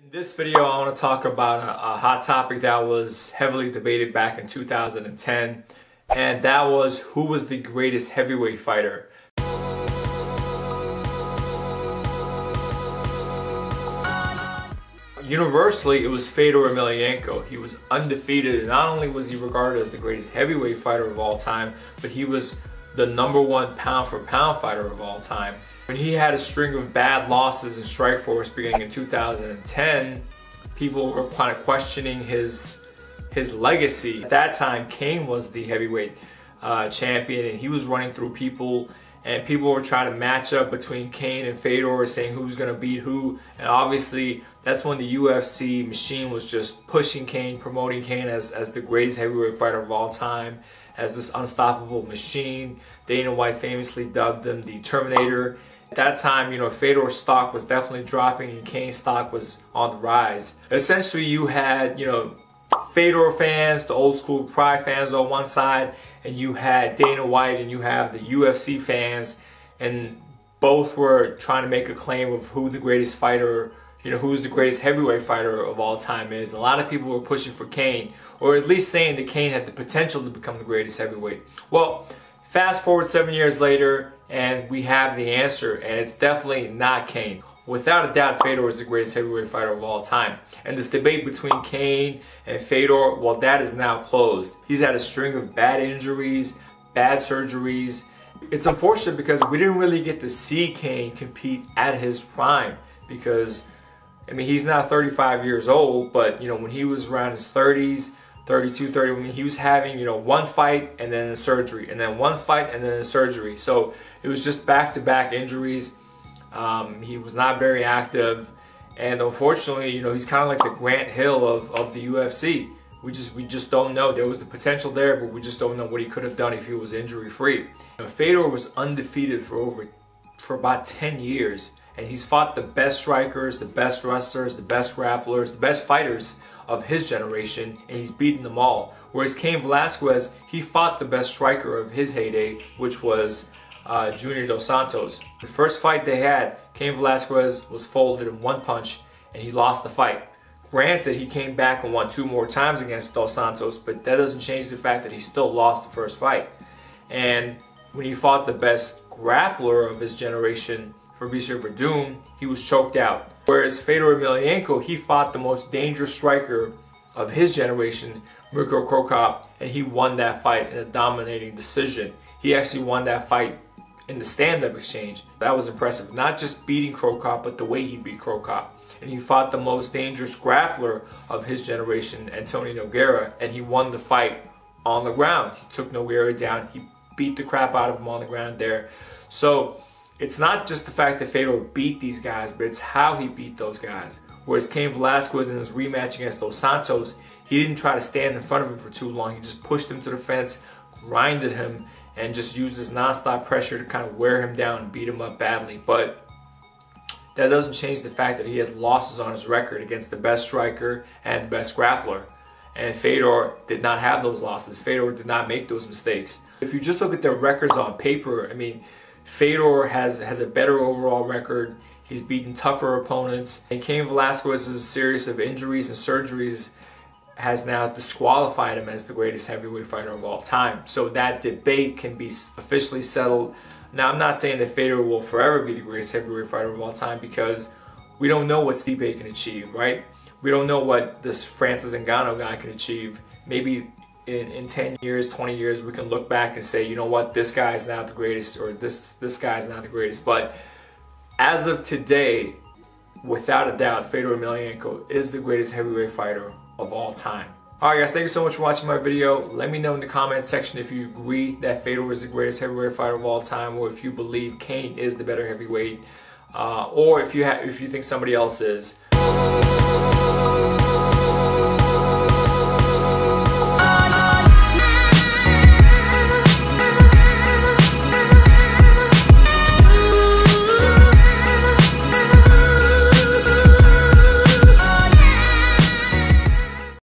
In this video, I want to talk about a hot topic that was heavily debated back in 2010, and that was who was the greatest heavyweight fighter. Universally, it was Fedor Emelianenko. He was undefeated, and not only was he regarded as the greatest heavyweight fighter of all time, but he was the #1 pound-for-pound fighter of all time. When he had a string of bad losses in Strikeforce beginning in 2010, people were kind of questioning his legacy. At that time, Cain was the heavyweight champion, and he was running through people, and people were trying to match up between Cain and Fedor, saying who's going to beat who. And obviously, that's when the UFC machine was just pushing Cain, promoting Cain as the greatest heavyweight fighter of all time, as this unstoppable machine. Dana White famously dubbed him the Terminator. At that time, Fedor's stock was definitely dropping and Cain's stock was on the rise. Essentially, you had, Fedor fans, the old school Pride fans on one side, and you had Dana White and you have the UFC fans, and both were trying to make a claim of who the greatest fighter, who's the greatest heavyweight fighter of all time is. A lot of people were pushing for Cain, or at least saying that Cain had the potential to become the greatest heavyweight. Well, fast forward 7 years later, and we have the answer, and it's definitely not Cain. Without a doubt, Fedor is the greatest heavyweight fighter of all time. And this debate between Cain and Fedor, well, that is now closed. He's had a string of bad injuries, bad surgeries. It's unfortunate because we didn't really get to see Cain compete at his prime, because, he's now 35 years old, but, when he was around his 30s, 32, 30, he was having, one fight and then a surgery, and then one fight and then a surgery. So it was just back-to-back injuries. He was not very active, and unfortunately, he's kind of like the Grant Hill of the UFC. We just don't know. There was the potential there, but we just don't know what he could have done if he was injury-free. Fedor was undefeated for about 10 years, and he's fought the best strikers, the best wrestlers, the best grapplers, the best fighters of his generation, and he's beaten them all. Whereas Cain Valesquez, he fought the best striker of his heyday, which was Junior Dos Santos. The first fight they had, Cain Valesquez was folded in one punch, and he lost the fight. Granted, he came back and won 2 more times against Dos Santos, but that doesn't change the fact that he still lost the first fight. And when he fought the best grappler of his generation, Fabricio Werdum, he was choked out. Whereas Fedor Emelianenko, he fought the most dangerous striker of his generation, Mirko Cro Cop, and he won that fight in a dominating decision. He actually won that fight in the stand-up exchange. That was impressive. Not just beating Cro Cop, but the way he beat Cro Cop. And he fought the most dangerous grappler of his generation, Antonio Nogueira, and he won the fight on the ground. He took Nogueira down. He beat the crap out of him on the ground there. So it's not just the fact that Fedor beat these guys, but it's how he beat those guys. Whereas Cain Valesquez in his rematch against Dos Santos, he didn't try to stand in front of him for too long. He just pushed him to the fence, grinded him, and just used his non-stop pressure to kind of wear him down and beat him up badly. But that doesn't change the fact that he has losses on his record against the best striker and the best grappler. And Fedor did not have those losses. Fedor did not make those mistakes. If you just look at their records on paper, Fedor has a better overall record. He's beaten tougher opponents. And Cain Valesquez's series of injuries and surgeries has now disqualified him as the greatest heavyweight fighter of all time. So that debate can be officially settled. Now, I'm not saying that Fedor will forever be the greatest heavyweight fighter of all time, because we don't know what Stipe can achieve, right? We don't know what this Francis Ngannou guy can achieve. Maybe in 10 years, 20 years, we can look back and say, you know what, this guy is now the greatest, or this guy is not the greatest. But as of today, without a doubt, Fedor Emelianenko is the greatest heavyweight fighter of all time. Alright guys, thank you so much for watching my video. Let me know in the comment section if you agree that Fedor is the greatest heavyweight fighter of all time, or if you believe Cain is the better heavyweight, or if you think somebody else is.